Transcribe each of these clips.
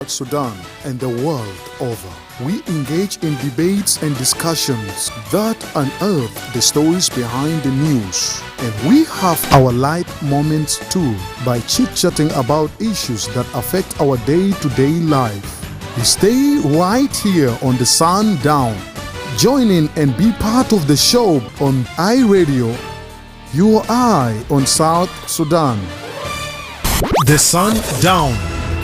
Sudan and the world over. We engage in debates and discussions that unearth the stories behind the news. And we have our light moments too by chit-chatting about issues that affect our day-to-day life. We stay right here on the Sundown. Join in and be part of the show on iRadio, your eye on South Sudan. The Sundown.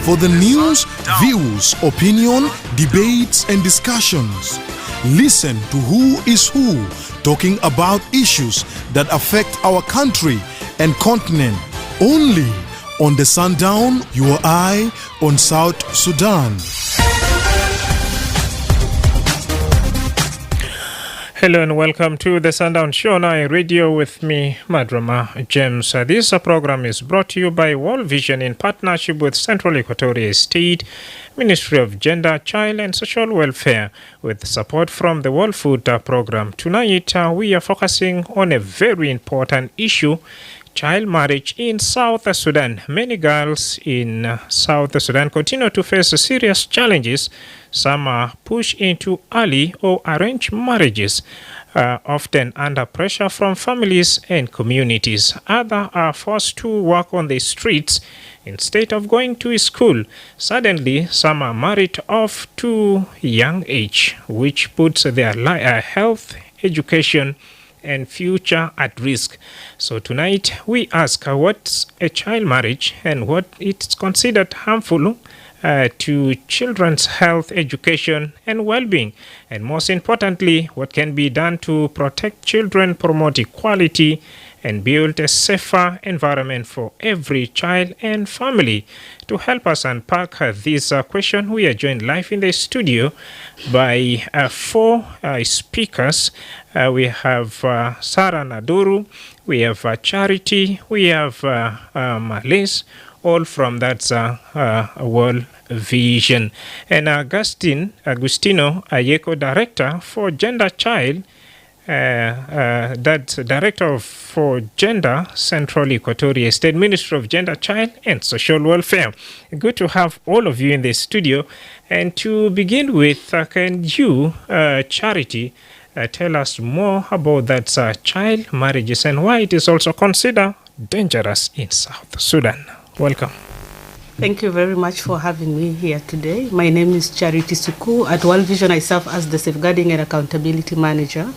For the news, views, opinion, debates, and discussions. Listen to who is who talking about issues that affect our country and continent. Only on the Sundown, your eye on South Sudan. Hello and welcome to the Sundown Show on iRadio with me, Madrama James. This program is brought to you by World Vision in partnership with Central Equatoria State Ministry of Gender, Child and Social Welfare with support from the World Food Program. Tonight we are focusing on a very important issue: child marriage in South Sudan. Many girls in South Sudan continue to face serious challenges. Some are pushed into early or arranged marriages, often under pressure from families and communities. Others are forced to work on the streets instead of going to school. Suddenly, some are married off to young age, which puts their health, education, and future at risk. So tonight we ask what's a child marriage and what it's considered harmful to children's health, education, and well-being. And most importantly, what can be done to protect children, promote equality, and build a safer environment for every child and family. To help us unpack this question, we are joined live in the studio by four speakers. We have Sarah Naduru, we have Charity, we have Malis, all from that World Vision. And Agustino Ayeko, Director for Gender Child, that's Director for Gender, Central Equatoria State Ministry of Gender, Child and Social Welfare. Good to have all of you in the studio. And to begin with, can you, Charity, tell us more about that child marriages and why it is also considered dangerous in South Sudan? Welcome. Thank you very much for having me here today. My name is Charity Suku. At World Vision, I serve as the Safeguarding and Accountability Manager.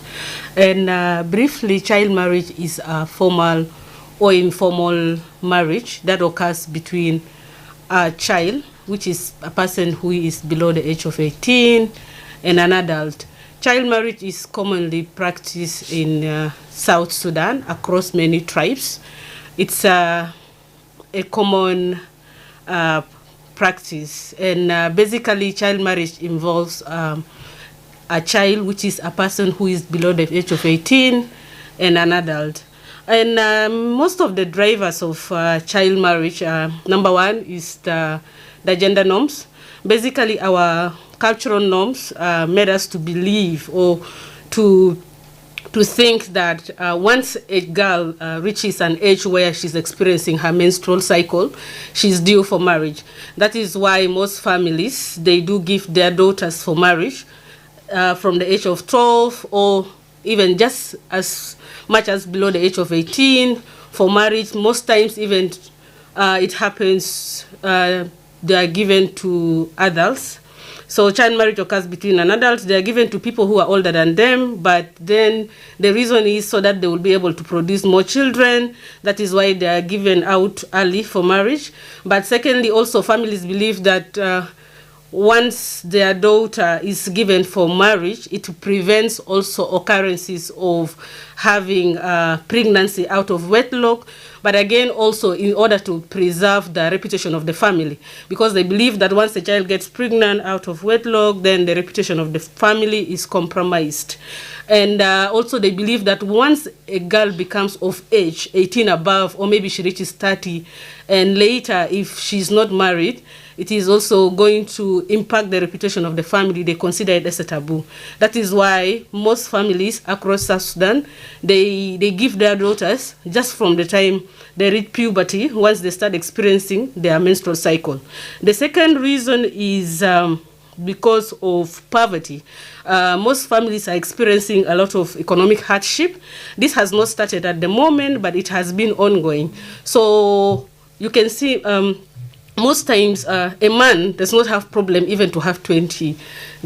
And briefly, child marriage is a formal or informal marriage that occurs between a child, which is a person who is below the age of 18, and an adult. Child marriage is commonly practiced in South Sudan across many tribes. It's a common practice, and basically child marriage involves a child, which is a person who is below the age of 18, and an adult. And most of the drivers of child marriage, number one is the gender norms. Basically, our cultural norms made us to believe or to think that once a girl reaches an age where she's experiencing her menstrual cycle, she's due for marriage. That is why most families, they do give their daughters for marriage from the age of 12 or even just as much as below the age of 18 for marriage. Most times even it happens they are given to adults. So child marriage occurs between an adult. They are given to people who are older than them, but then the reason is so that they will be able to produce more children. That is why they are given out early for marriage. But secondly, also families believe that once their daughter is given for marriage, it prevents also occurrences of having pregnancy out of wedlock. But again, also in order to preserve the reputation of the family, because they believe that once a child gets pregnant out of wedlock, then the reputation of the family is compromised. And also they believe that once a girl becomes of age, 18 above, or maybe she reaches 30, and later if she's not married, it is also going to impact the reputation of the family. They consider it as a taboo. That is why most families across South Sudan, they give their daughters just from the time they reach puberty, once they start experiencing their menstrual cycle. The second reason is because of poverty. Most families are experiencing a lot of economic hardship. This has not started at the moment, but it has been ongoing. So you can see most times a man does not have problem even to have 20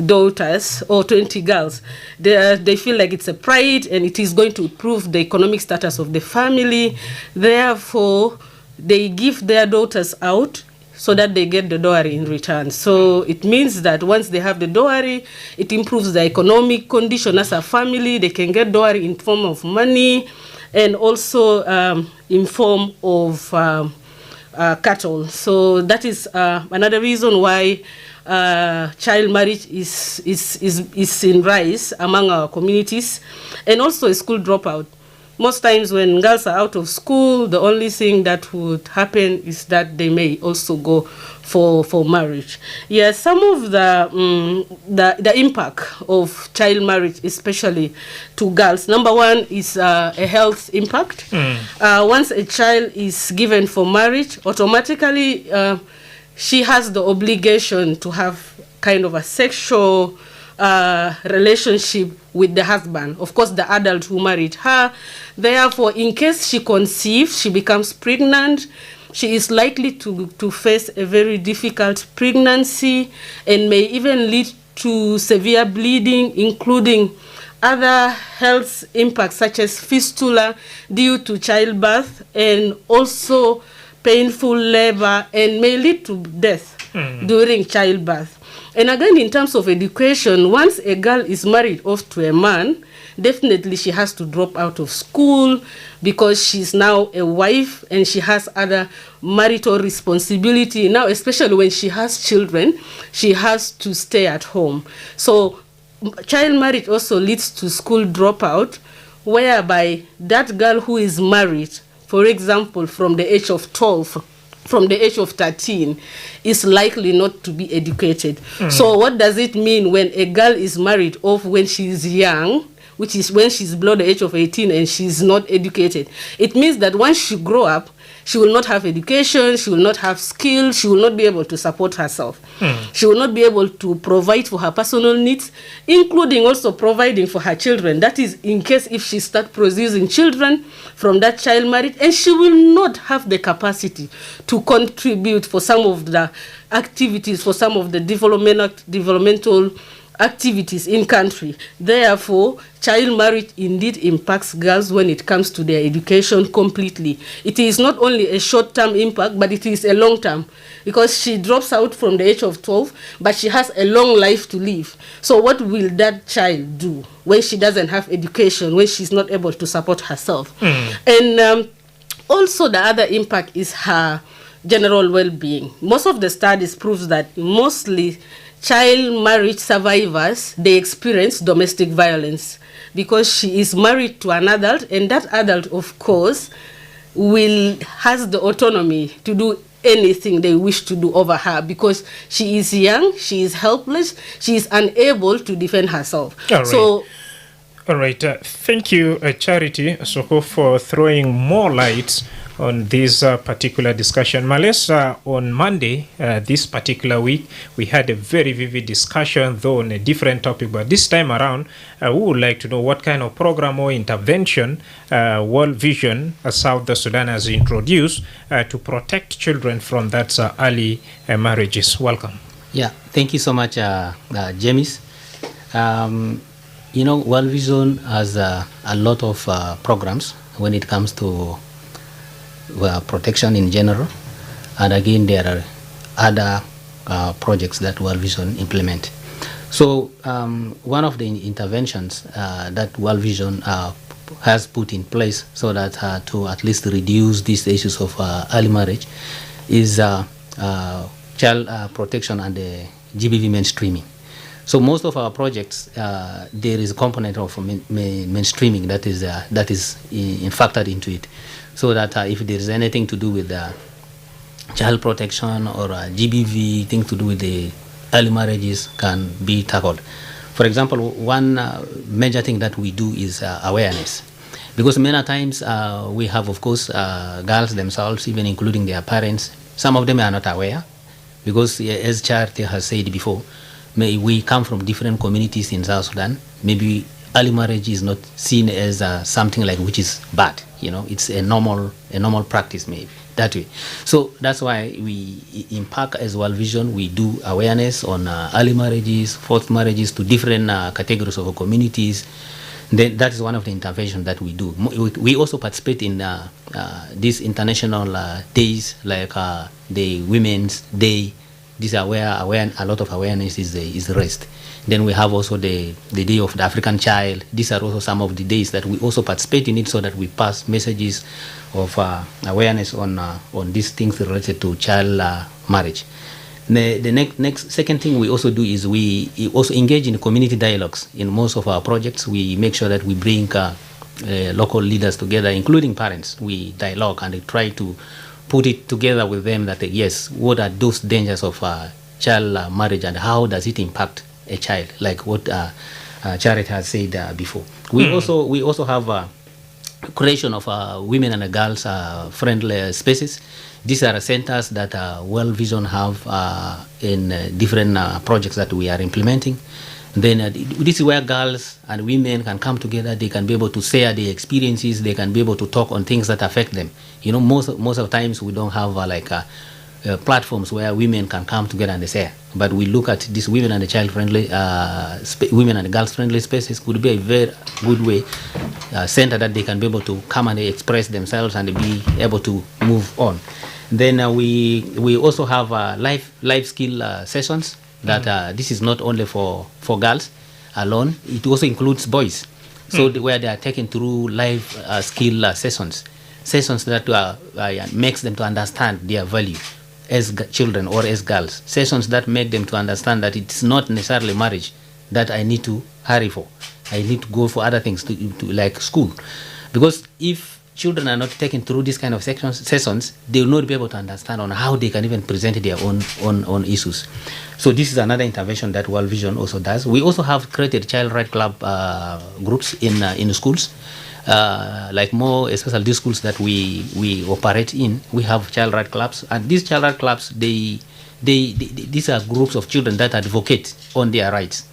daughters or 20 girls. They feel like it's a pride and it is going to improve the economic status of the family. Therefore, they give their daughters out so that they get the dowry in return. So it means that once they have the dowry, it improves the economic condition as a family. They can get dowry in form of money and also in form of cattle. So that is another reason why child marriage is in rise among our communities, and also a school dropout. Most times when girls are out of school, the only thing that would happen is that they may also go for marriage. Yes, some of the impact of child marriage, especially to girls. Number one is a health impact. Once a child is given for marriage, automatically she has the obligation to have kind of a sexual relationship with the husband, of course the adult who married her. Therefore, in case she conceives, she becomes pregnant, she is likely to face a very difficult pregnancy and may even lead to severe bleeding, including other health impacts such as fistula due to childbirth, and also painful labor, and may lead to death during childbirth. And again, in terms of education, once a girl is married off to a man, definitely she has to drop out of school because she's now a wife and she has other marital responsibility. Now, especially when she has children, she has to stay at home. So child marriage also leads to school dropout, whereby that girl who is married, for example, from the age of 12, from the age of 13, is likely not to be educated. So what does it mean when a girl is married off when she is young, which is when she's below the age of 18 and she's not educated? It means that once she grow up, she will not have education, she will not have skills, she will not be able to support herself. She will not be able to provide for her personal needs, including also providing for her children. That is in case if she starts producing children from that child marriage, and she will not have the capacity to contribute for some of the activities, for some of the developmental activities in country. Therefore, child marriage indeed impacts girls when it comes to their education completely. It is not only a short-term impact, but it is a long-term, because she drops out from the age of 12, but she has a long life to live. So what will that child do when she doesn't have education, when she's not able to support herself? And also the other impact is her general well-being. Most of the studies proves that mostly child marriage survivors, they experience domestic violence because she is married to an adult, and that adult, of course, has the autonomy to do anything they wish to do over her, because she is young, she is helpless, she is unable to defend herself. All right. So, all right. Thank you, Charity Soko, for throwing more light on this particular discussion. Malesa, on Monday, this particular week, we had a very vivid discussion, though on a different topic, but this time around, we would like to know what kind of program or intervention World Vision South Sudan has introduced to protect children from that early marriages. Welcome. Yeah, thank you so much, James. World Vision has a lot of programs when it comes to protection in general, and again there are other projects that World Vision implement. So one of the interventions that World Vision has put in place so that to at least reduce these issues of early marriage is child protection and GBV mainstreaming. So most of our projects, there is a component of mainstreaming that is factored into it, so that if there is anything to do with child protection or GBV, things to do with the early marriages can be tackled. For example, one major thing that we do is awareness. Because many times we have, of course, girls themselves, even including their parents. Some of them are not aware because, as Charity has said before, we come from different communities in South Sudan. Maybe early marriage is not seen as something like which is bad. It's a normal practice maybe that way. So that's why we in PAC as well Vision, we do awareness on early marriages, forced marriages to different categories of communities. Then that is one of the interventions that we do. We also participate in these international days like the Women's Day. These are where a lot of awareness is raised. Then we have also the Day of the African Child. These are also some of the days that we also participate in it, so that we pass messages of awareness on these things related to child marriage. The next second thing we also do is we also engage in community dialogues. In most of our projects, we make sure that we bring local leaders together, including parents. We dialogue and try to put it together with them that yes, what are those dangers of child marriage and how does it impact a child, like what Charity has said before. We also have creation of women and girls friendly spaces. These are centers that World Vision have in different projects that we are implementing. Then this is where girls and women can come together. They can be able to share their experiences. They can be able to talk on things that affect them. Most of the times we don't have platforms where women can come together and share. But we look at these women and child friendly, women and girls friendly spaces could be a very good way, center that they can be able to come and express themselves and be able to move on. Then we also have life skill sessions that this is not only for girls alone. It also includes boys. So where they are taken through life skill sessions that makes them to understand their value as children or as girls. Sessions that make them to understand that it's not necessarily marriage that I need to hurry for. I need to go for other things to like school. Because if children are not taken through this kind of sessions, they will not be able to understand on how they can even present their own issues. So this is another intervention that World Vision also does. We also have created child right club groups in schools, like more especially these schools that we operate in. We have child right clubs, and these child right clubs these are groups of children that advocate on their rights.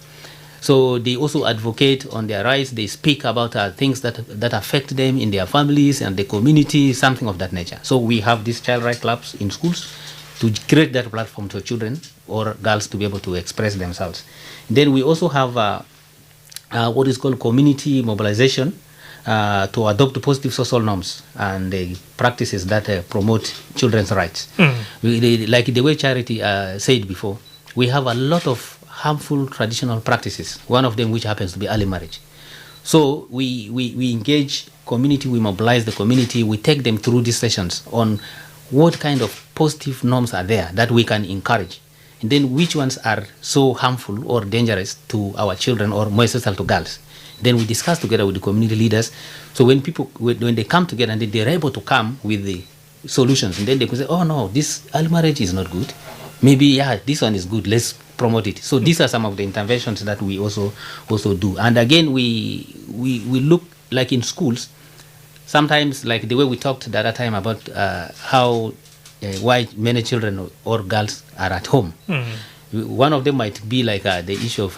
So they also advocate on their rights. They speak about things that affect them in their families and the community, something of that nature. So we have these child right clubs in schools to create that platform for children or girls to be able to express themselves. Then we also have what is called community mobilization to adopt positive social norms and the practices that promote children's rights. Like the way Charity said before, we have a lot of harmful traditional practices, one of them which happens to be early marriage. So we engage community, we mobilize the community, we take them through these sessions on what kind of positive norms are there that we can encourage, and then which ones are so harmful or dangerous to our children or more especially to girls. Then we discuss together with the community leaders. So when they come together and they're able to come with the solutions, and then they can say, oh no, this early marriage is not good. Maybe this one is good. Let's promote it. So these are some of the interventions that we also do. And again, we look like in schools. Sometimes, like the way we talked the other time about how why many children or girls are at home. One of them might be like the issue of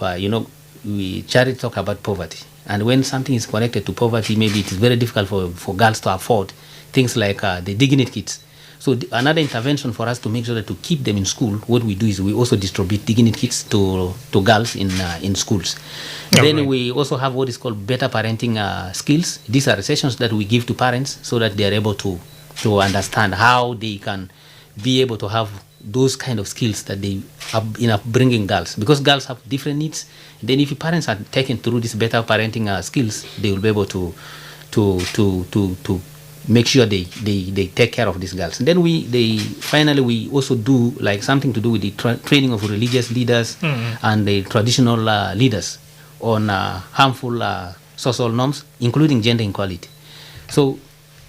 Charity talk about poverty. And when something is connected to poverty, maybe it is very difficult for girls to afford things like the dignity kits. So another intervention for us to make sure that to keep them in school, what we do is we also distribute dignity kits to girls in schools. Then we also have what is called better parenting skills. These are sessions that we give to parents so that they are able to understand how they can be able to have those kind of skills that they are bringing girls, because girls have different needs. Then if parents are taken through these better parenting skills, they will be able to make sure they take care of these girls. And then finally we also do like something to do with the training of religious leaders and the traditional leaders on harmful social norms, including gender equality. So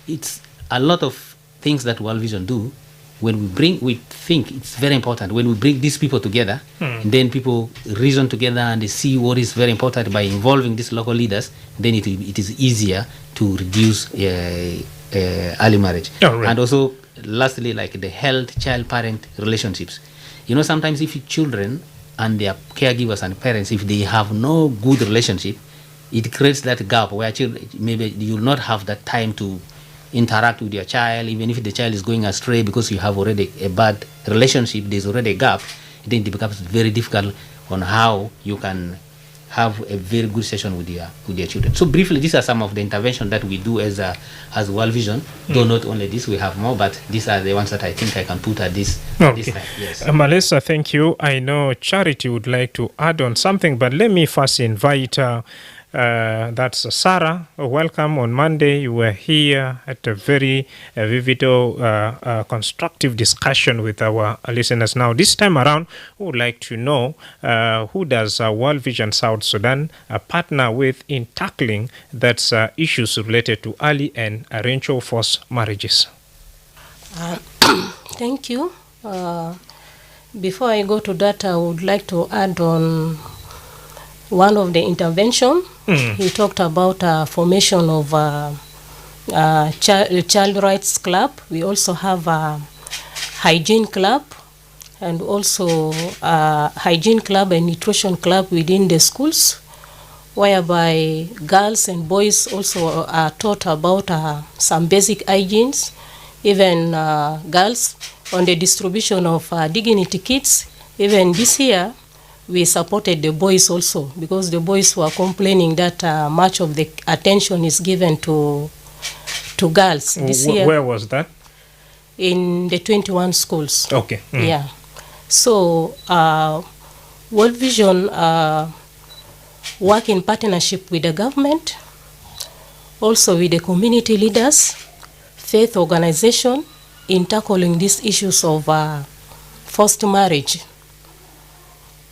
it's a lot of things that World Vision do we think it's very important when we bring these people together, and then people reason together and they see what is very important by involving these local leaders, then it is easier to reduce early marriage. And also, lastly, like the health child-parent relationships. Sometimes if children and their caregivers and parents, if they have no good relationship, it creates that gap where maybe you will not have that time to interact with your child, even if the child is going astray because you have already a bad relationship, there's already a gap, then it becomes very difficult on how you can have a very good session with your children. So briefly, these are some of the interventions that we do as World Vision. Though not only this, we have more, but these are the ones that I think I can put at this time. Yes. Melissa, thank you. I know Charity would like to add on something, but let me first invite that's Sarah. Welcome on Monday. You were here at a very vivid, constructive discussion with our listeners. Now, this time around, we would like to know who does World Vision South Sudan partner with in tackling that's issues related to early and arranged forced marriages. Thank you. Before I go to that, I would like to add on one of the intervention. He talked about formation of child rights club. We also have a hygiene club and also hygiene club and nutrition club within the schools, whereby girls and boys also are taught about some basic hygienes. Even girls on the distribution of dignity kits. Even this year, we supported the boys also, because the boys were complaining that much of the attention is given to girls. This year, where was that? In the 21 schools. Okay. Yeah. So World Vision work in partnership with the government, also with the community leaders, faith organization, in tackling these issues of forced marriage.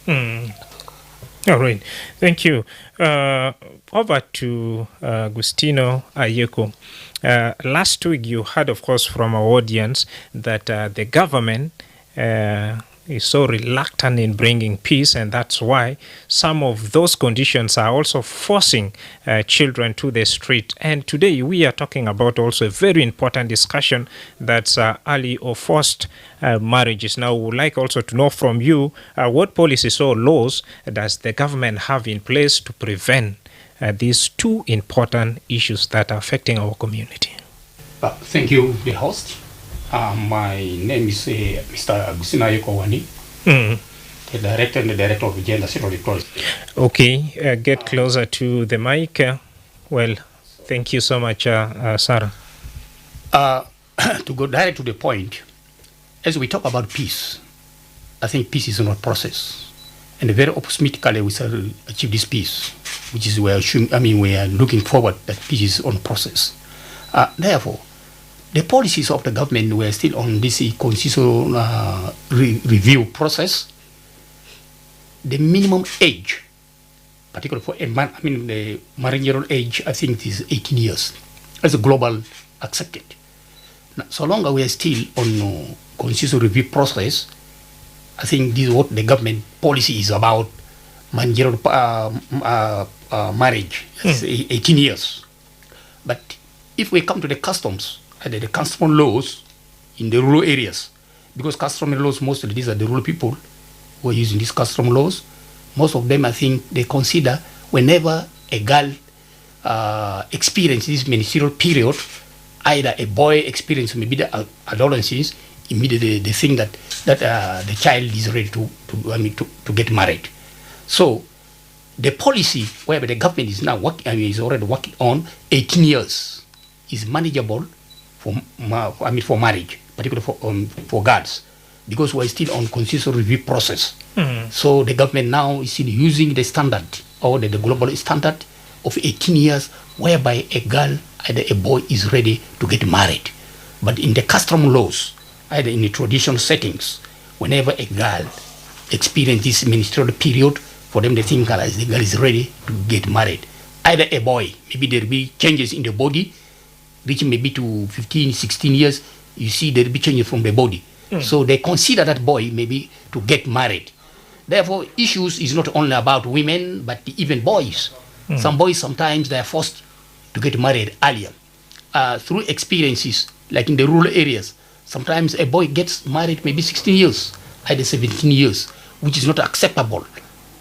All right, thank you. Over to Agustino Ayeko. Last week you heard, of course, from our audience that the government is so reluctant in bringing peace, and that's why some of those conditions are also forcing children to the street. And today we are talking about also a very important discussion, that's early or forced marriages. Now, we would like also to know from you what policies or laws does the government have in place to prevent these two important issues that are affecting our community. Thank you, the host. My name is Mr. Agustino Ayeko, the director of Gender Security. Okay, get closer to the mic. Well, thank you so much, Sarah. To go direct to the point, as we talk about peace, I think peace is not a process, and very optimistically we shall achieve this peace, which is we are looking forward that peace is on process. Therefore, the policies of the government were still on this constitutional review process. The minimum age, particularly for the marriageable age, I think it is 18 years, as a global accepted. Now, so long as we are still on constitutional review process, I think this is what the government policy is about. Marriageable marriage, 18 years. But if we come to the customs, the custom laws in the rural areas, because customary laws, mostly these are the rural people who are using these custom laws. Most of them, I think, they consider whenever a girl experiences this ministerial period, either a boy experiences maybe the adolescence, immediately they think that the child is ready to get married. So the policy whereby the government is now is already working on 18 years is manageable for marriage, particularly for girls, because we're still on constitutional review process. So the government now is still using the standard or the global standard of 18 years, whereby a girl, either a boy, is ready to get married. But in the custom laws, either in the traditional settings, whenever a girl experiences this ministerial period, for them they think the girl is ready to get married. Either a boy, maybe there will be changes in the body, reaching maybe to 15, 16 years, you see there will be changes from the body. So they consider that boy maybe to get married. Therefore, issues is not only about women, but even boys. Some boys, sometimes they are forced to get married earlier. Through experiences, like in the rural areas, sometimes a boy gets married maybe 16 years, either 17 years, which is not acceptable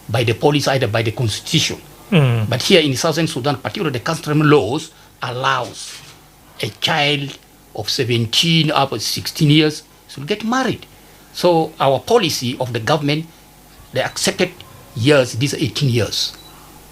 by the police, either by the constitution. But here in Southern Sudan, particularly the customary laws allows a child of 17 up to 16 years to get married. So our policy of the government, the accepted years, these are 18 years.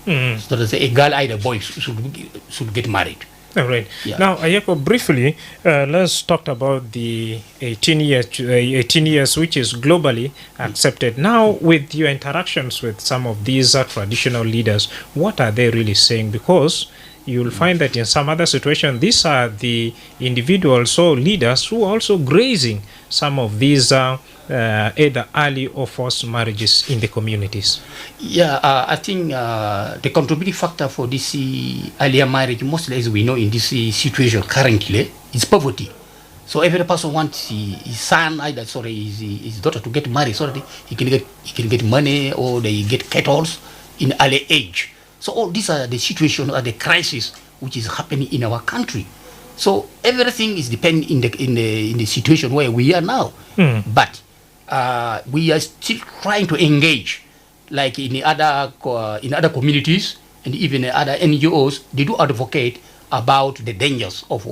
So there's a girl, either boy should get married. All right. Yeah. Now, Ayako, briefly, let's talk about the 18 years, which is globally accepted. Now, with your interactions with some of these traditional leaders, what are they really saying? Because you'll find that in some other situation, these are the individuals or leaders who are also grazing some of these either early or forced marriages in the communities. Yeah, I think the contributing factor for this earlier marriage, mostly as we know in this situation currently, is poverty. So every person wants his son, his daughter to get married so that he can get money, or they get cattle in early age. So all these are the situations, or the crisis which is happening in our country. So everything is depending in the situation where we are now. But we are still trying to engage, like in other communities and even other NGOs. They do advocate about the dangers of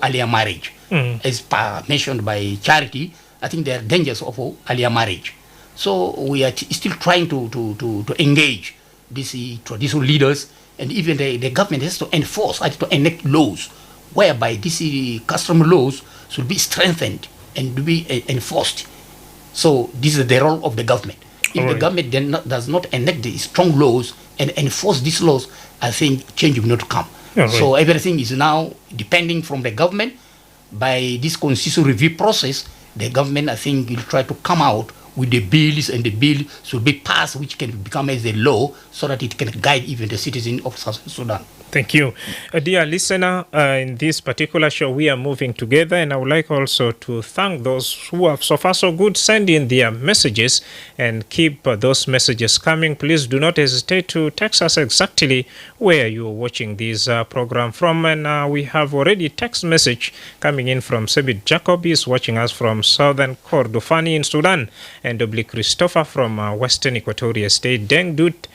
earlier marriage. As mentioned by Charity, I think there are dangers of earlier marriage. So we are still trying to engage these traditional leaders, and even the government has to enforce, to enact laws whereby these custom laws should be strengthened and be enforced. So this is the role of the government. If the government does not enact the strong laws and enforce these laws, I think change will not come. So everything is now depending from the government. By this constitutional review process, the government, I think, will try to come out with the bills, and the bill should be passed, which can become as a law, so that it can guide even the citizens of South Sudan. Thank you. Dear listener, in this particular show, we are moving together, and I would like also to thank those who have so far so good send in their messages, and keep those messages coming. Please do not hesitate to text us exactly where you are watching this program from. And we have already text message coming in from Sebit Jacob. He is watching us from Southern Kordofani in Sudan, and W. Christopher from Western Equatoria State. Deng Dut,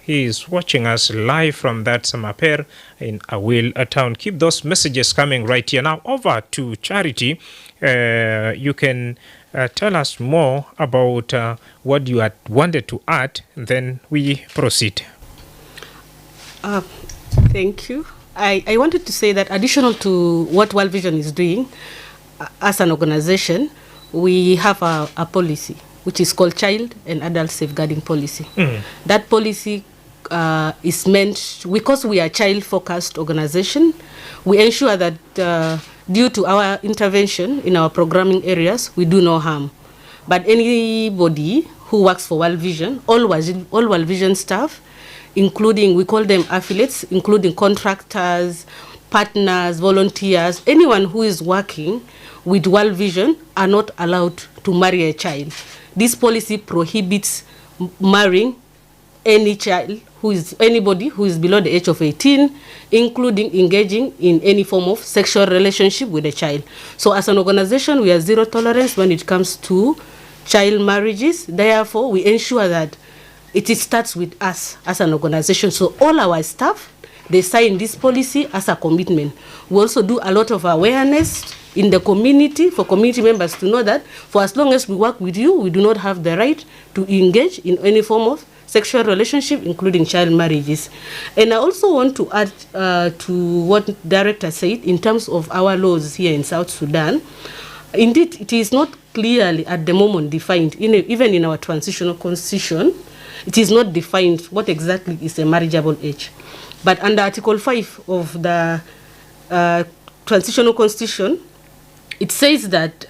he is watching us live from that Samaper in Awil town. Keep those messages coming right here. Now over to Charity. You can tell us more about what you had wanted to add, and then we proceed. Thank you. I wanted to say that additional to what World Vision is doing, as an organization, we have a policy which is called Child and Adult Safeguarding Policy. That policy is meant, because we are a child-focused organization, we ensure that due to our intervention in our programming areas, we do no harm. But anybody who works for World Vision, all World Vision staff, including, we call them affiliates, including contractors, partners, volunteers, anyone who is working with World Vision are not allowed to marry a child. This policy prohibits marrying anybody who is below the age of 18, including engaging in any form of sexual relationship with a child. So as an organization, we have zero tolerance when it comes to child marriages. Therefore, we ensure that it starts with us as an organization. So all our staff, they sign this policy as a commitment. We also do a lot of awareness in the community for community members to know that for as long as we work with you, we do not have the right to engage in any form of sexual relationship, including child marriages. And I also want to add to what the director said in terms of our laws here in South Sudan. Indeed, it is not clearly at the moment defined, even in our transitional constitution, it is not defined what exactly is a marriageable age. But under Article 5 of the transitional constitution, it says that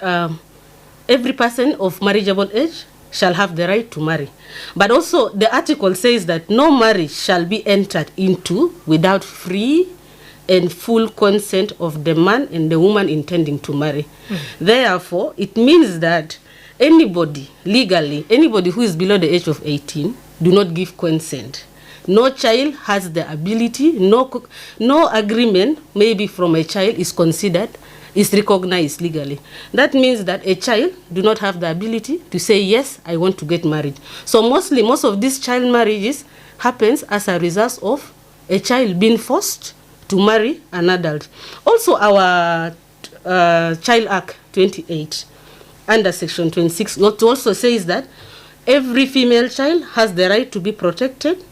every person of marriageable age shall have the right to marry. But also the article says that no marriage shall be entered into without free and full consent of the man and the woman intending to marry. Therefore, it means that anybody, legally, anybody who is below the age of 18, do not give consent. No child has the ability, no agreement maybe from a child is considered, is recognized legally. That means that a child do not have the ability to say, yes, I want to get married. So most of these child marriages happens as a result of a child being forced to marry an adult. Also, our Child Act 28, under Section 26, what also says that every female child has the right to be protected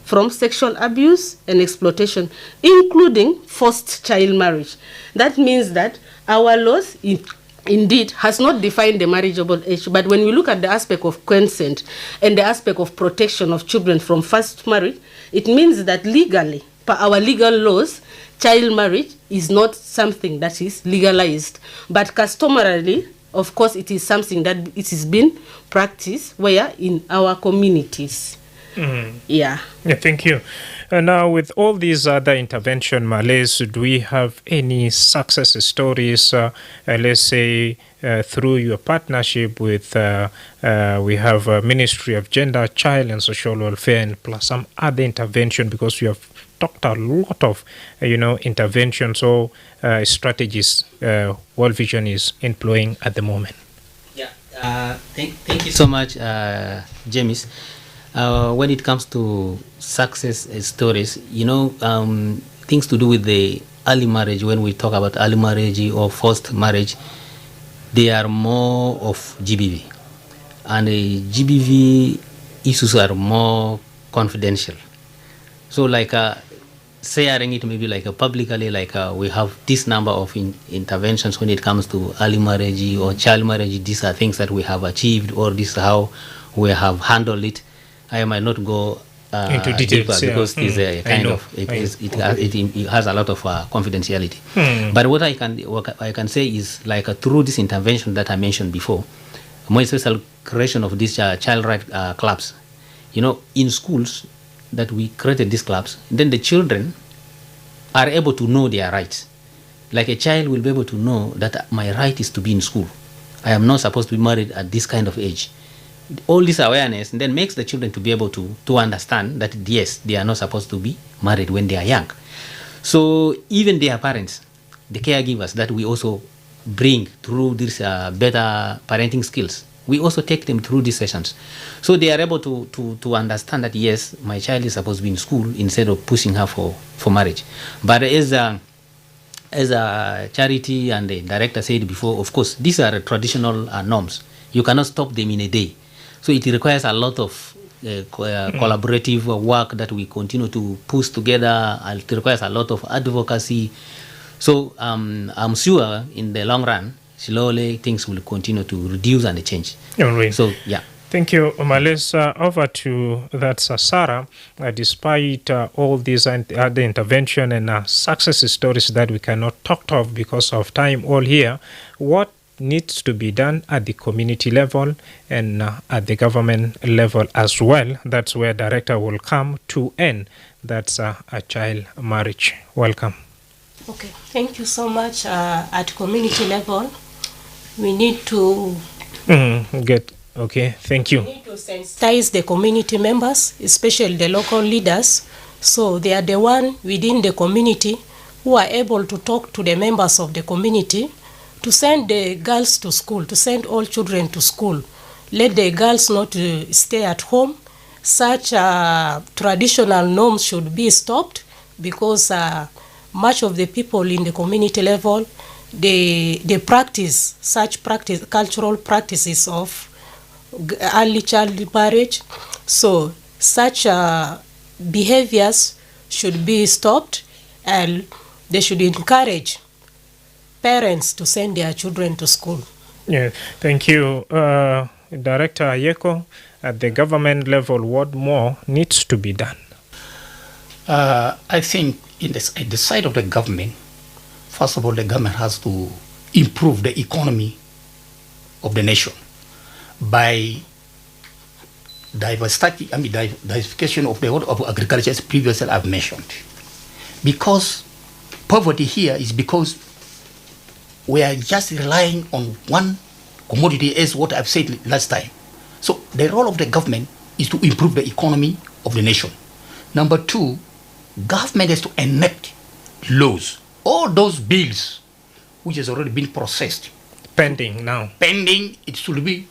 from sexual abuse and exploitation, including forced child marriage. That means that our laws indeed has not defined the marriageable age, but when we look at the aspect of consent and the aspect of protection of children from forced marriage, it means that legally, per our legal laws, child marriage is not something that is legalized, but customarily, of course, it is something that it is being practiced where in our communities. Yeah, thank you. Now, with all these other intervention, Malays, do we have any success stories, let's say, through your partnership with, we have Ministry of Gender, Child and Social Welfare, and plus some other intervention, because we have talked a lot of, interventions or strategies World Vision is employing at the moment? Yeah, thank you so much, James. When it comes to success stories, things to do with the early marriage, when we talk about early marriage or forced marriage, they are more of GBV. And GBV issues are more confidential. So like sharing it maybe like publicly, like we have this number of interventions when it comes to early marriage or child marriage. These are things that we have achieved, or this is how we have handled it. I might not go into details because it's a kind of it has a lot of confidentiality. But what I can say is, like through this intervention that I mentioned before, more special creation of these child right clubs. In schools that we created these clubs, then the children are able to know their rights. Like a child will be able to know that my right is to be in school. I am not supposed to be married at this kind of age. All this awareness then makes the children to be able to understand that yes, they are not supposed to be married when they are young. So even their parents, the caregivers that we also bring through these better parenting skills, we also take them through these sessions. So they are able to understand that yes, my child is supposed to be in school instead of pushing her for marriage. But as a charity and the director said before, of course, these are traditional norms. You cannot stop them in a day. So it requires a lot of collaborative work that we continue to push together. It requires a lot of advocacy. So I'm sure in the long run, slowly things will continue to reduce and change. Right. So, yeah. Thank you, Malays. Over to that, Sarah. Despite all these other intervention and success stories that we cannot talk of because of time all here, what needs to be done at the community level and at the government level as well? That's where director will come to end. That's a child marriage. Welcome. Okay, thank you so much. At community level, we need to thank you. We need to sensitize the community members, especially the local leaders, so they are the one within the community who are able to talk to the members of the community to send the girls to school, to send all children to school. Let the girls not stay at home. Such traditional norms should be stopped, because much of the people in the community level, they practice such cultural practices of early child marriage. So such behaviors should be stopped, and they should encourage parents to send their children to school. Yeah, thank you. Director Ayeko, at the government level, what more needs to be done? I think at the side of the government, first of all, the government has to improve the economy of the nation by diversification of the world of agriculture, as previously I've mentioned. Because poverty here is because we are just relying on one commodity, as what I've said last time. So the role of the government is to improve the economy of the nation. Number two, government has to enact laws. All those bills which has already been processed, Pending now. pending, it should be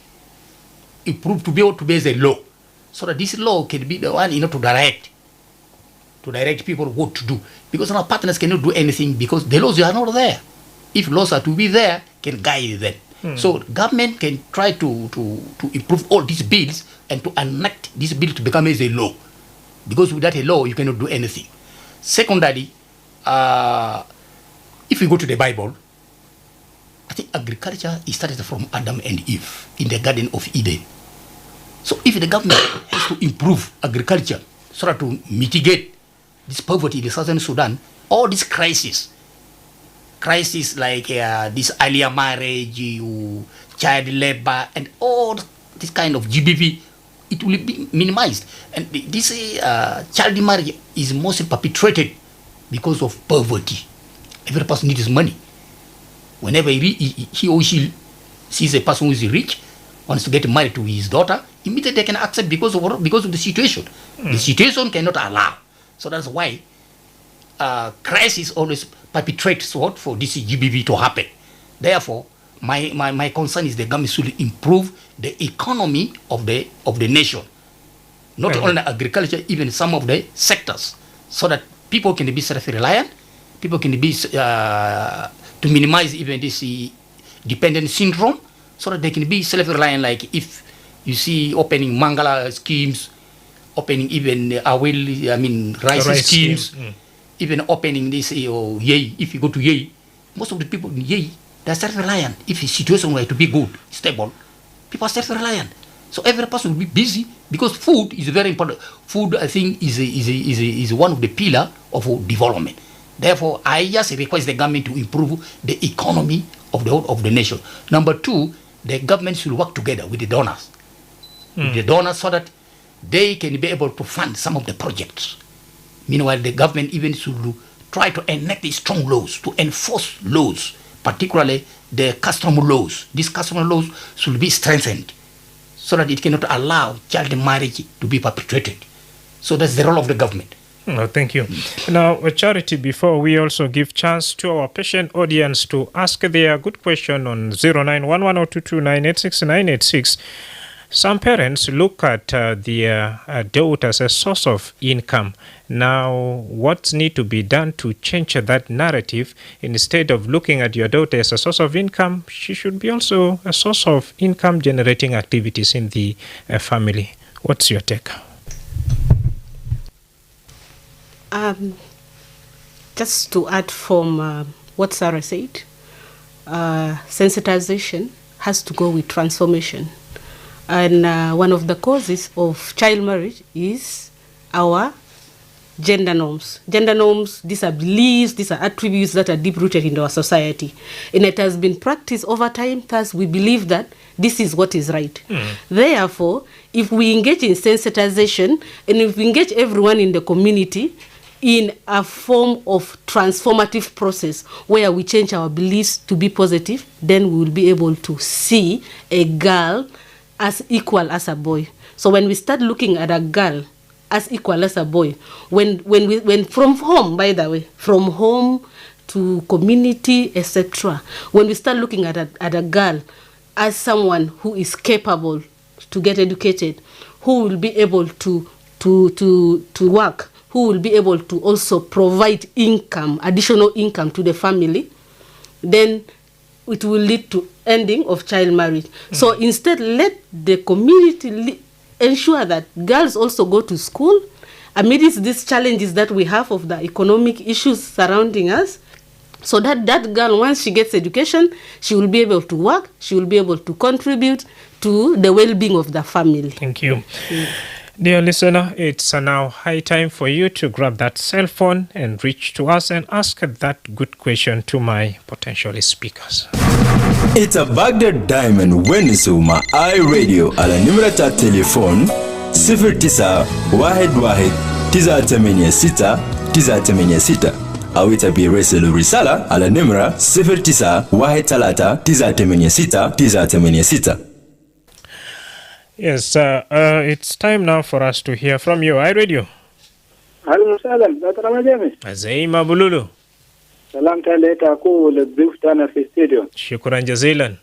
improved to be able to be as a law, so that this law can be the one, to direct people what to do. Because our partners cannot do anything because the laws are not there. If laws are to be there, can guide them. So government can try to improve all these bills and to enact this bill to become as a law. Because without a law, you cannot do anything. Secondly, if we go to the Bible, I think agriculture is started from Adam and Eve in the Garden of Eden. So if the government has to improve agriculture so that to mitigate this poverty in the southern Sudan, all these crises like this earlier marriage, child labor, and all this kind of GBV, it will be minimized. And this child marriage is mostly perpetrated because of poverty. Every person needs money. Whenever he or she sees a person who is rich, wants to get married to his daughter, immediately they can accept because of the situation. The situation cannot allow. So that's why crisis always perpetrates for this GBV to happen. Therefore, my concern is the government should improve the economy of the nation, not only agriculture, even some of the sectors, so that people can be self-reliant, people can be to minimize even this dependent syndrome, so that they can be self-reliant. Like if you see opening Mangala schemes, opening even rice schemes, even opening this Yei. If you go to Yei, most of the people in Yei, they're self-reliant. If the situation were to be good, stable, people are self-reliant. So every person will be busy because food is very important. Food, I think, is one of the pillars of development. Therefore, I just request the government to improve the economy of the nation. Number two, the government should work together with the donors. With the donors, so that they can be able to fund some of the projects. Meanwhile, the government even should try to enact strong laws, to enforce laws, particularly the custom laws. These custom laws should be strengthened so that it cannot allow child marriage to be perpetrated. So that's the role of the government. Oh, thank you. Now, Charity, before we also give chance to our patient audience to ask their good question on 0911022986 some parents look at their daughter as a source of income. Now, what needs to be done to change that narrative? Instead of looking at your daughter as a source of income, she should be also a source of income generating activities in the family. What's your take? Just to add from what Sarah said, sensitization has to go with transformation. And one of the causes of child marriage is our gender norms. Gender norms, these are beliefs, these are attributes that are deep-rooted in our society. And it has been practiced over time, thus we believe that this is what is right. Therefore, if we engage in sensitization, and if we engage everyone in the community in a form of transformative process where we change our beliefs to be positive, then we will be able to see a girl as equal as a boy. So when we start looking at a girl as equal as a boy, when from home, by the way, from home to community, etc., when we start looking at a girl as someone who is capable to get educated, who will be able to work, who will be able to also provide income, additional income to the family, then it will lead to ending of child marriage. So instead, let the community ensure that girls also go to school amidst these challenges that we have of the economic issues surrounding us, so that girl, once she gets education, she will be able to work, she will be able to contribute to the well-being of the family. Thank you. Dear listener, it's now high time for you to grab that cell phone and reach to us and ask that good question to my potential speakers. It's a Baghdad Diamond Wenisuma iRadio ala numera ta telefon 09 11 986 986 au itabireselu risala ala nimra 09 Yes, it's time now for us to hear from you. Radio. Hello, Salam. Madrama James. Zaima Bululu. Salam taleta ku للضيوف تاعنا في الاستديو. شكرا جزيلا.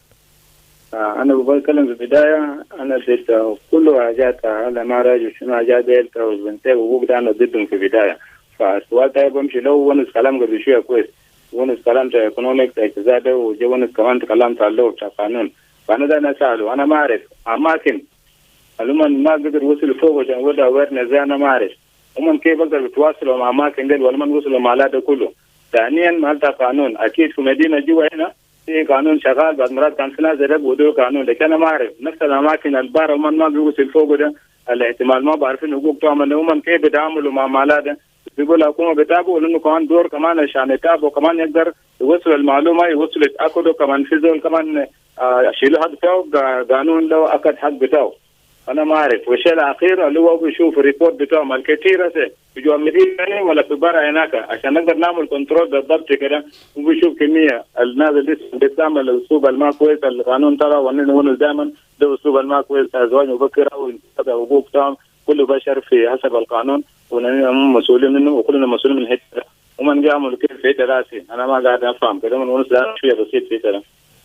أنا بتكلم في البداية أنا ضد كل حاجات على ما راجع شنو حاجات ديلتا وبنتي ووقت أنا ضدهم في البداية. فالسؤال تاعي بمشي لو ونس كلام قبل شوية كويس. ونس كلام تاع ايكونوميك تاع اقتصاد وجا ونس كمان كلام تاع اللو تاع قانون. فأنا ده نسأله أنا ما أعرف أماكن الأمم ما قدر وصل فوق عشان ودا ويرنا زي أنا ما أعرف. هم كيف بقدر يتواصلوا مع أماكن ديل ولا ما وصلوا مع هذا كله. ثانيا مالتا قانون أكيد في مدينة جوا هنا في قانون شغال بعد مرات كان في ناس بدو قانون لكن أنا ما أعرف نفس الأماكن البار ومن ما بيوصل فوق ده الاحتمال ما بعرفين حقوق توامن هم كيف بيتعاملوا مع مالاده بيقول الحكومة بتابعوا لأنه كمان دور كمان عشان يتابعوا كمان يقدر يوصل المعلومة يوصل يتأكدوا كمان في زول كمان يشيلوا حق بتاعه قانون لو أكد حق بتاعه أنا ما أعرف والشيء الأخير اللي هو بيشوف الريبورت بتاعهم الكثير هسه بيجوا مدينة ولا في برا هناك عشان نقدر نعمل كنترول بالضبط كده وبيشوف كمية الناس اللي بتعمل الأسلوب الما كويس القانون ترى ونقول دائما ده أسلوب الما كويس أزواج مبكرة ويتبع حقوق بتاعهم كل بشر في حسب القانون ونحن مسؤولين منه وكلنا مسؤولين من الحتة ومن يعمل كيف في راسي أنا ما قاعد أفهم كده من ونص شوية بسيط في كده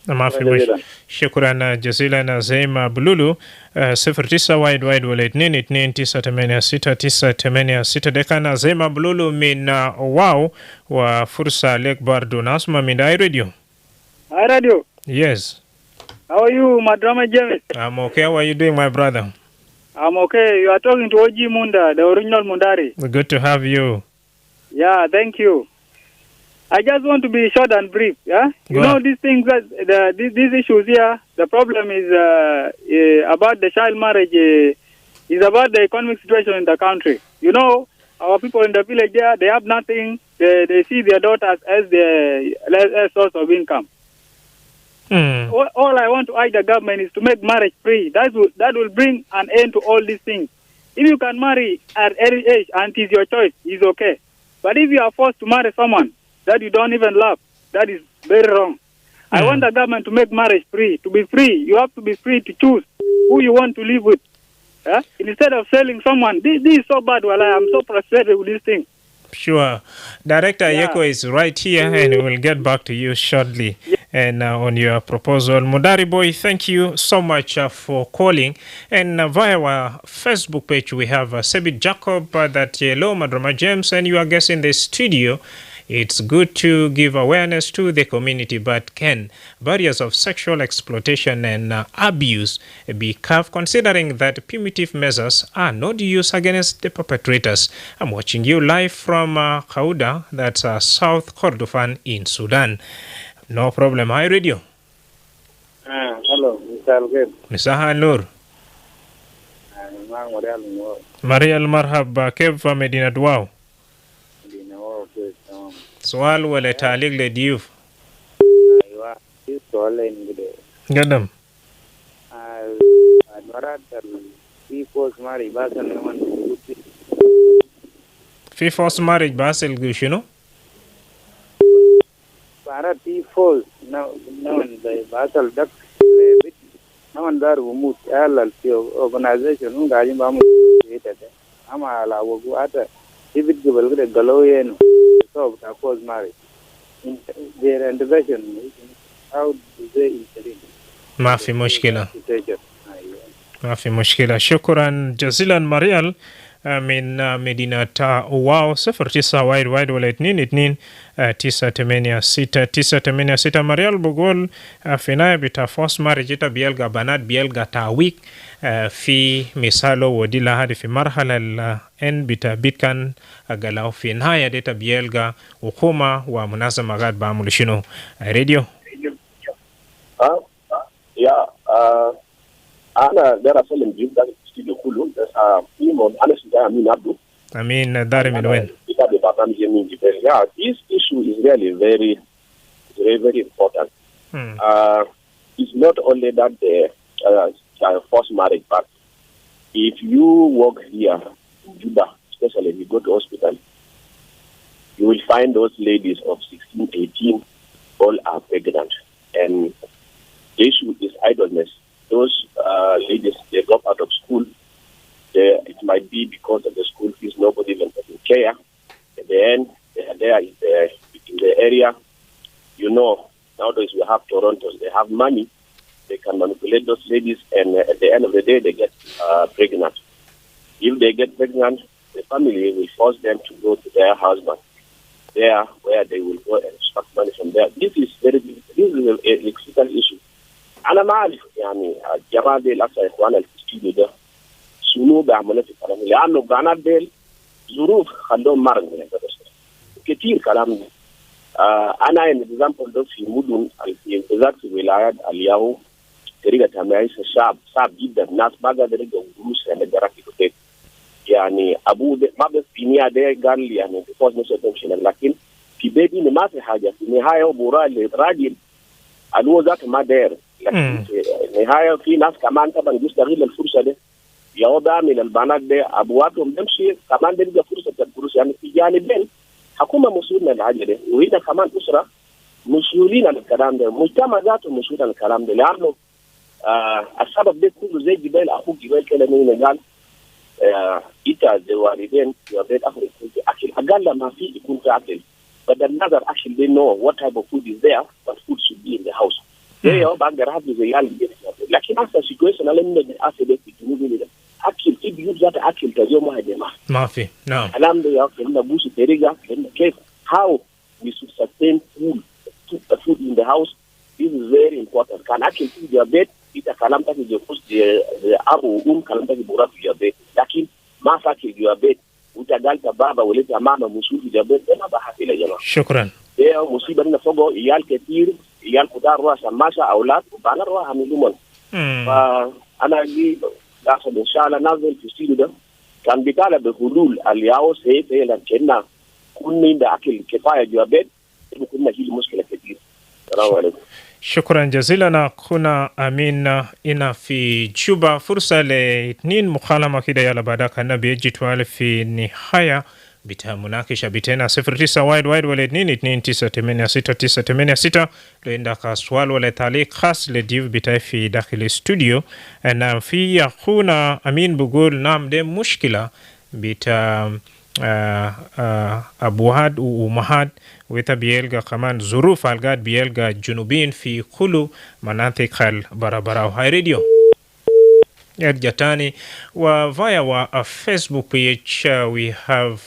ما في وش شكرا جزيلا زيما بلولو 09 وايد ولا 22 986 دكان زيما بلولو من واو وفرصة لك برضو ناسما من اي راديو. Hi radio. Yes. How are you, Madrama James? I'm okay. How are you doing, my brother? I'm okay. You are talking to OG Munda, the original Mundari. Good to have you. Yeah, thank you. I just want to be short and brief. Yeah, you know these things that these issues here. The problem is about the child marriage. Is about the economic situation in the country. You know, our people in the village there, they have nothing. They see their daughters as their source of income. All I want to urge the government is to make marriage free. That will bring an end to all these things. If you can marry at any age and it is your choice, it's okay. But if you are forced to marry someone that you don't even love, that is very wrong. I want the government to make marriage free. To be free, you have to be free to choose who you want to live with. Instead of selling someone, this is so bad. Well, I am so frustrated with this thing. Sure. Director Yeko is right here and we'll get back to you shortly and on your proposal. Mudari boy, thank you so much for calling. And via our Facebook page, we have Sebit Jacob, that hello, Madrama James, and you are guests in the studio. It's good to give awareness to the community, but can barriers of sexual exploitation and abuse be carved, considering that punitive measures are not used against the perpetrators? I'm watching you live from Kauda, that's South Kordofan in Sudan. No problem. Hi, radio. Hello, Mr. Al-Ghaib. Mr. Hanur. Marial Marhaba, كيف مدينة واو؟ سؤال ولا تعليق للضيوف؟ ايوه في سؤالين كده. قدم. المرات في فوز ماري باسل كمان في فوز ماري باسل شنو؟ مرات في فوز نون باسل دك نون دار بموت على في organization قاعدين بعمل كده اما على وقوعات يبدأ قبل كده قالوا ين solve the cause marriage. Their intervention, how do they intervene? ما في مشكلة. ما في مشكلة. شكرا جزيلا مريال من مدينة واو 09 وايد ولا 22 986 مريال بقول في نهاية بتاع فوس مارج بيلقى بنات بيلقى تعويق في مثاله وديلا هذه في مرحلة الان بتاع بيتكان أقلوا في نهاية ديتا بيلقى حكومة ومنظمة غاد بعمل شنو راديو. أنا دار أسلم جدا في كله بس إيمون أنا سيدا أمين عبدو. أمين داري من وين؟ Yeah, this issue is really very important. It's not only that the forced marriage, but if you work here in Juba, especially if you go to hospital, you will find those ladies of 16, 18, all are pregnant. And the issue is idleness. Those ladies, they drop out of school. It might be because of the school fees, nobody even taking care. At the end, they are there in the area. You know, nowadays we have Torontos, they have money. They can manipulate those ladies, and at the end of the day, they get pregnant. If they get pregnant, the family will force them to go to their husband, there where they will go and extract money from there. This is a critical issue. أنا ما أعرف يعني الجماعة دي الأكثر إخوان الفلسطيني ده شنو بيعملوا في الكلام لأنه البنات ديل ظروف خلوهم مرض من الدراسة كتير كلام ده. أنا إن example ده في مدن في ذات الولايات اليوم طريقة معيشة صعب جدا. الناس ما قادرين يجوا فلوس يعني دراسة كتير. يعني أبوه ما بس بينيا ده قال يعني بفوز نفسه تمشي لكن في بيتي ما في حاجة. في النهاية وبورا الراجل الو ذات ما داير. لكن في النهاية في ناس كمان طبعا يستغل الفرصة دي يوضع من البنات دي أبواتهم تمشي كمان بيلقى فرصة الفلوس يعني في جانبين حكومة مسؤولة الحاجة دي وهنا كمان أسرة مسؤولين عن الكلام ده مجتمع ذاته مسؤول عن الكلام ده لأنه السبب ده كله زي جبال أخوك جبال كلامين قال إنت الوالدين يا بيت أخوك يكون في أكل أقل ما في يكون في أكل but another actually they know what type of food is there but food should be in the house. They are back there have the reality. لكن هذا situation على من الأسد في الجنوب ده أكل تبي ذات أكل تجيء ما هي ما في نعم. الكلام ده يا كلنا بوش تريجا كلنا كيف how we should sustain food in the house. This is very important. كان أكل في البيت إذا كلام تجي يفوز أبو كلام تجي برا في البيت لكن ما فاكر البيت وتقال بابا ولد ماما مسؤول في البيت أنا بحكي لجماعة. شكرا. ده مصيبة لنا فوقه عيال كتير عيال كتار روح سماشة أولاد وبانا روح عملوا فأنا أجي أحسن إن شاء الله نازل في السيد ده كان بيتعلى بحلول الياو سيف لكننا كنا عند أكل كفاية جوابات كنا هي المشكلة كتير. السلام عليكم. شكرا جزيلا. كنا أمين إنا في جوبا فرصة لاثنين مخالمة كده يلا بعدك أنا بيجي توالي في نهاية بتاع مناقشة بتاعنا 09 وايد ولا 22986 لو عندك سؤال ولا تعليق خاص لضيف بتاعي في داخل الاستوديو. أنا في أخونا أمين بقول نعم ده مشكلة بتاع أبوهاد وأمهات ويتبيلغا كمان ظروف الغاد بيلغا جنوبين في كل مناطق البرابرة. وهاي راديو Jatani via our Facebook page we have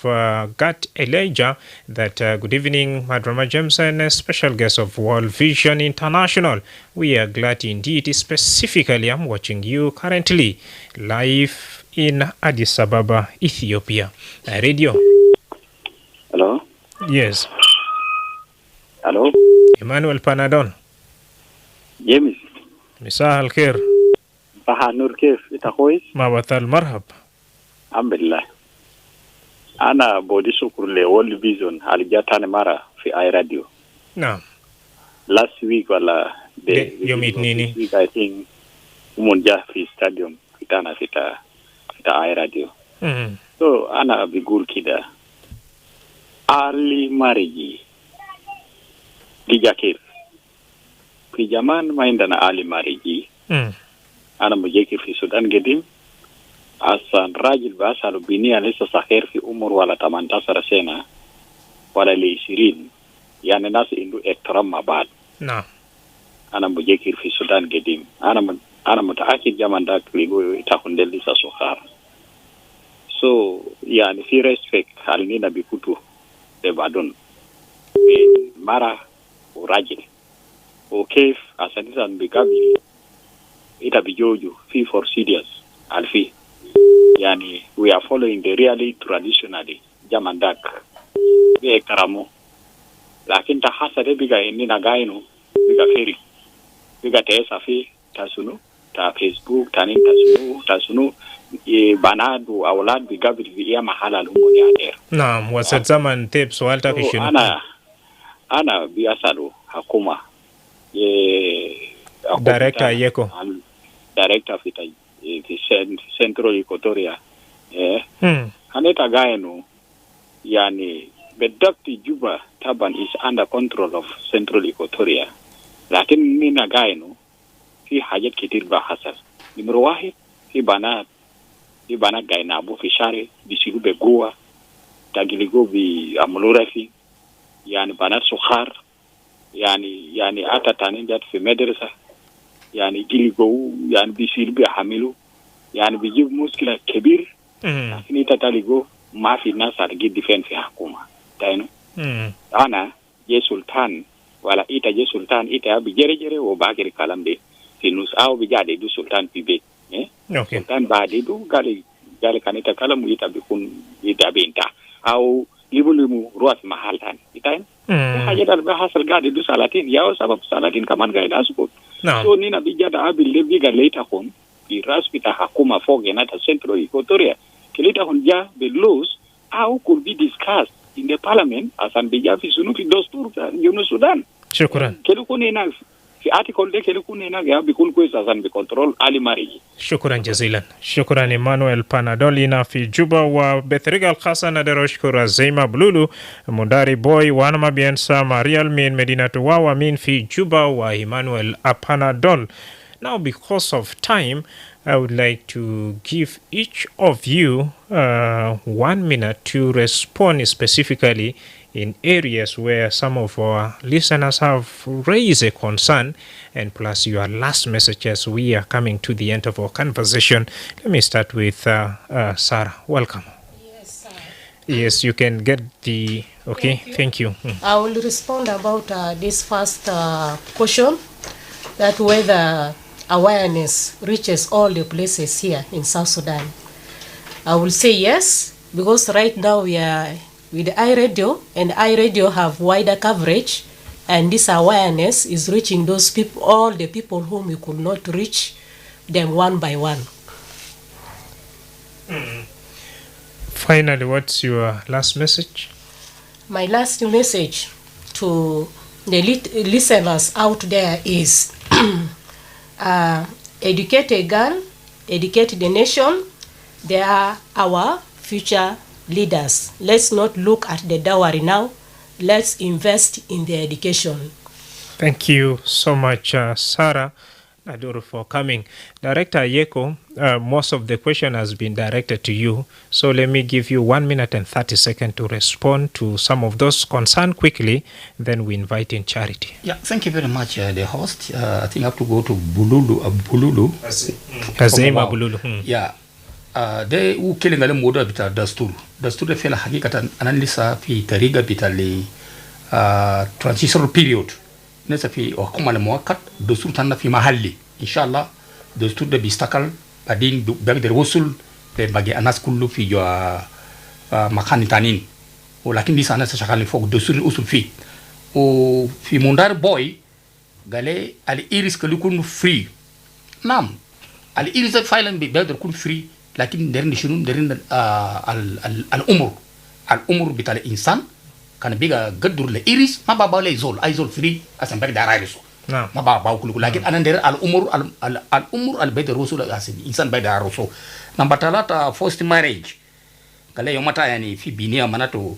got Elijah that good evening Madrama James and a special guest of World Vision International. We are glad indeed. Specifically I'm watching you currently live in Addis Ababa, Ethiopia. Radio. Hello. Yes. Hello. Emmanuel Panadon. James. مساء الخير. صحة نور كيف انت كويس؟ ما بطل مرحب. الحمد لله. أنا بودي شكر لول فيجن على جاتاني مرة في اي راديو. نعم. Last week ولا يوم اثنين. week I think ومنجح في stadium في تانا في اي راديو. So أنا بقول كده early marriage ليجا كيف؟ في زمان ما عندنا early marriage. أنا مجيكي في السودان قديم أصلا راجل بأسأله بنية لسه صغير في عمر ولا 18 سنة ولا ل20 يعني ناس عنده احترام مع بعض. نعم. أنا مجيكي في السودان قديم أنا متأكد زمان داك ليقول تكون لسه صغار. So يعني في respect علينا بيكتو لبعضهم بين مرة وراجل وكيف أساسا بقابل ita bijoju fi for serious alfi yani we are following the really traditionally jamandak be karamo lakin ta hasade biga inina gaino biga feri biga tesa fi tasunu ta Facebook tanin tasunu banadu aulad biga bi mahala lumoni ader. Naam, wasat zaman tip swal ta kishinu. Ana biasalu hakuma Director yeko. Director of the Central Equatoria. Haneta gaenu yani بدأت جوبا طبعا is under control of Central Equatoria لكن من غاينو في حاجات كتير بحصل نمرة واحد في بنات غاينا أبو في شارع بيشيلوا بقوة تاجلقوا بيعملوا رفي يعني بنات سخار يعني حتى تاني جات في مدرسة يعني جلقوا يعني بيشيلوا بيحملوا يعني بيجيب مشكلة كبير لكن إنت تلقوا ما في ناس هتجي ديفين في حكومة تاينو أنا جي سلطان ولا إيتا جي سلطان إيتا بيجري وباقي الكلام دي في نص أو بيجادي دو سلطان في بيت سلطان بعدي دو قال كان يتكلم ويتا بيكون يتا بينتا أو limu ruas mahal tan itain haja dal bahasal gadi du salatin ya sabab salatin kaman ga ida sukut so ni na bijada abil le biga leita kon di ras kita hakuma foge na ta Central Equatoria kelita hon ja the laws how could be discussed in the parliament asan bija fi sunu fi dostur yunu Sudan shukran kelu kuni na في article ده كله كونه هنا بيكون كويس عشان بكنترول علي ماري. شكرا جزيلا. شكرا إيمانويل بانادولينا في جوبا وبطريقة الخاصة نشكر زيما بلولو مداري بوي وانما بينسا ماريال من مدينة واوا من في جوبا وإيمانويل أبانادول. Now because of time I would like to give each of you 1 minute to respond specifically in areas where some of our listeners have raised a concern, and plus your last messages. We are coming to the end of our conversation. Let me start with Sarah. Welcome. Yes, yes, you can get the... Okay, thank you. I will respond about this first question, that whether awareness reaches all the places here in South Sudan. I will say yes, because right now we are with iRadio, and iRadio have wider coverage, and this awareness is reaching those people, all the people whom we could not reach them one by one. Finally, what's your last message? My last message to the listeners out there is educate a girl, educate the nation. They are our future leaders. Let's not look at the dowry now. Let's invest in the education. Thank you so much, Sarah Naduru, for coming. Director Yeko, most of the question has been directed to you. So let me give you 1 minute and 30 seconds to respond to some of those concerns quickly. Then we invite in Charity. Yeah, thank you very much, the host. I think I have to go to Bululu. Azema Bululu. Yeah. ده وكلنا لموضوع بتاع دستور في الحقيقة أنا لسه في طريقة بتاع لي transitional period لسه في حكومة المؤقت دستور تنا في محلي إن شاء الله دستور ده بيستقل بعدين بيقدر يوصل لباقي الناس كله في جو مكان تانين ولكن لسه أنا شغال فوق دستور الأصول فيه وفي مندار بوي قال لي الإيريس كله يكون فري نعم الإيريس فعلا بيقدر يكون فري لكن درين شنو درين الأمور بتاع الإنسان كان بيجا قدر الإيريس ما بابا لي زول أي زول فري أسمع بيجا دارايسو ما بابا كله لكن أنا درين الأمور البيت الرسول أسمع إنسان بيجا دارسو نمبر 3 first marriage قال يوم متى يعني في بنية مناتو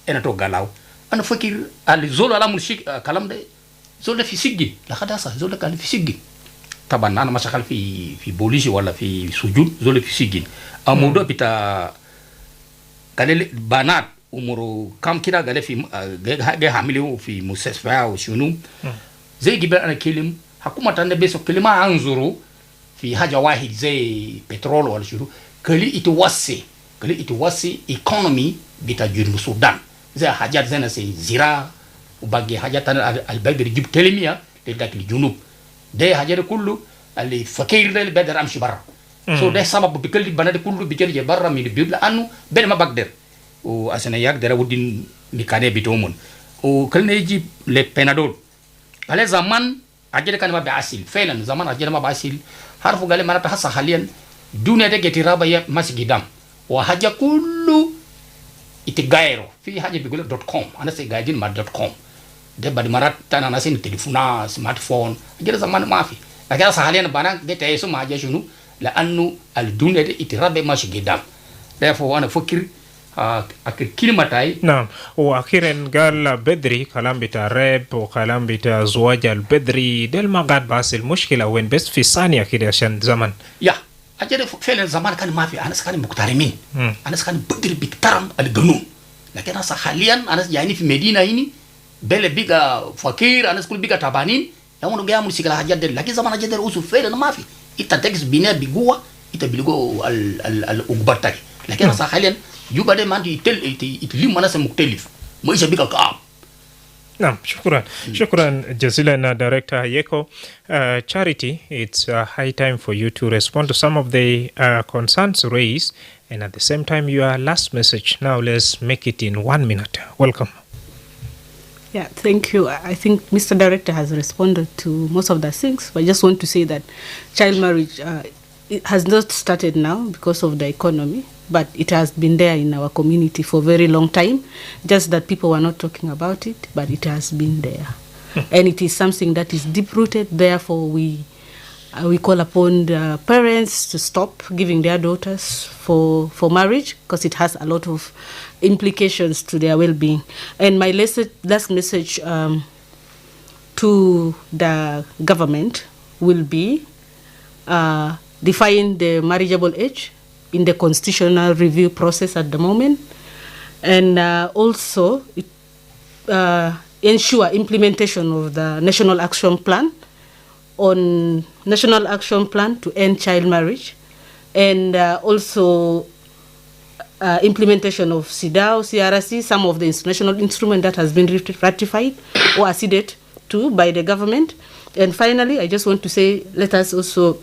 أنا تو قلاو أنا فكر الزول على مرشيك كلام ده زول في سجن لا خداسة زول كان في سجن طبعا انا ما شغال في بوليسي ولا في سجون زول في سجن الموضوع بتاع قال بنات عمره كم كده قال في جاي حامله في مستشفى وشنو زي جبل انا كلم حكومه انا بس كلمه انظروا في حاجه واحد زي بترول ولا شنو كلي يتوسي ايكونومي بتاع جنوب السودان زي حاجات زي زراعه وباقي حاجات البلد بيجيب كلميه لذاك الجنوب ده حاجه كله اللي فكير ده بقدر امشي برا سو ده سبب بكل بنات كله بيجي برا من البيوت لانه بين ما بقدر وعشان يقدر اودين ميكانيه بتومون وكلنا يجي لبنادول على زمان اجل كان ما بيعسل فعلا زمان اجل ما بيعسل عارفوا قال ما تحس حاليا الدنيا ده جترابا يا ماسك قدام وحاجه كله يتغيروا في حاجه بيقول .com انا سيغايدين مع .com ده بعد مرات تانا ناس تليفون سمارت فون اجل زمان ما في لكن حاليا بنا ده تيسو ما حاجه شنو لانه الدنيا ده يترابا ماشي قدام therefore انا فكر كلمتاي نعم. واخيرا قال بدري كلام بتاع راب وكلام بتاع زواج البدري ده ما قاعد بس المشكله وين بس في ثانيه كده عشان زمن يا أجل فعلا زمان كان ما في أنا كان مقترمين أنا كان بدري بيحترم القانون لكن أنا حاليا أنا يعني في مدينة هنا بلا بيجا فقير أنا كل بيجا تعبانين يوم نجي أعمل سكلا حاجات دل لكن زمان أجل أوسف فعلا ما في إنت تكس بناء بقوة إنت بيلقوا الأكبر لكن أنا حاليا يبقى ده ما عندي يتلم أنا مختلف ما إيش بيجا كعب. نعم شكرا جزيلا Director Yeko. Charity, it's high time for you to respond to some of the concerns raised, and at the same time your last message. Now let's make it in 1 minute. Welcome. Yeah, thank you. I think Mr. Director has responded to most of the things, but I just want to say that child marriage it has not started now because of the economy, but it has been there in our community for a very long time. Just that people were not talking about it, but it has been there. And it is something that is deep-rooted. Therefore, we call upon the parents to stop giving their daughters for marriage because it has a lot of implications to their well-being. And my last message to the government will be define the marriageable age in the constitutional review process at the moment, and also ensure implementation of the National Action Plan to end child marriage, and also implementation of CEDAW, CRC, some of the international instrument that has been ratified or acceded to by the government. And finally, I just want to say, let us also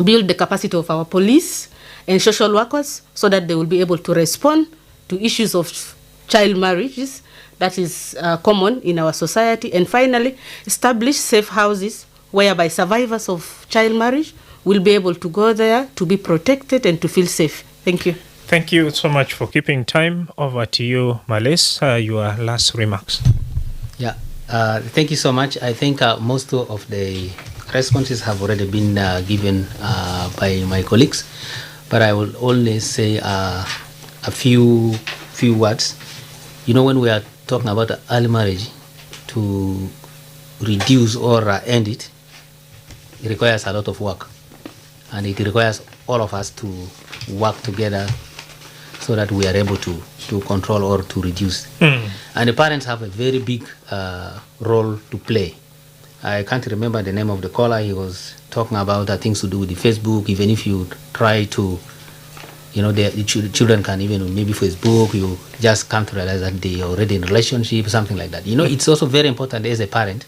build the capacity of our police and social workers so that they will be able to respond to issues of child marriages that is common in our society. And finally, establish safe houses whereby survivors of child marriage will be able to go there to be protected and to feel safe. Thank you. Thank you so much for keeping time. Over to you, Males, your last remarks. Yeah, thank you so much. I think most of the responses have already been given by my colleagues, but I will only say a few words. You know, when we are talking about early marriage, to reduce or end it, it requires a lot of work, and it requires all of us to work together so that we are able to control or to reduce. And the parents have a very big role to play. I can't remember the name of the caller. He was talking about things to do with the Facebook. Even if you try to, the children can even maybe Facebook, you just come to realize that they are already in a relationship, something like that. It's also very important as a parent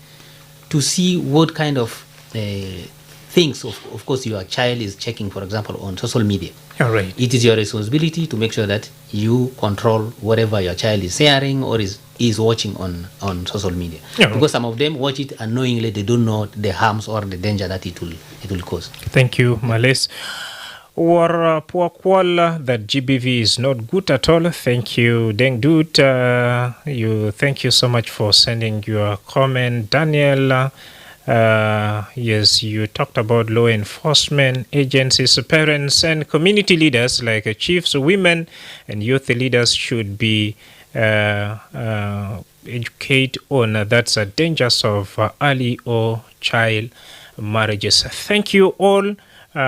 to see what kind of things, of course, your child is checking, for example, on social media. All right. It is your responsibility to make sure that you control whatever your child is sharing or is watching on social media. Yeah. Because some of them watch it unknowingly, they don't know the harms or the danger that it will cause. Thank you, Males. Or Puakwala, that GBV is not good at all. Thank you, Deng Dut. Thank you so much for sending your comment. Daniel, yes, you talked about law enforcement agencies, parents, and community leaders like chiefs, women, and youth leaders should be educate on that's dangers of early or child marriages. Thank you all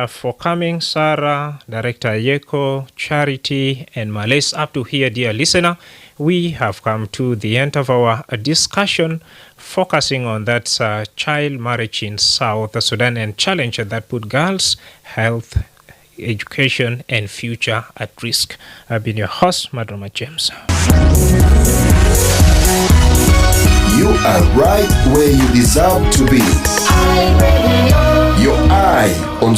for coming, Sarah, Director Yeko, Charity, and Males. Up to here, dear listener, we have come to the end of our discussion focusing on that child marriage in South Sudan and challenge that put girls' health, education, and future at risk. I've been your host, Madrama James. You are right where you deserve to be. Your eye on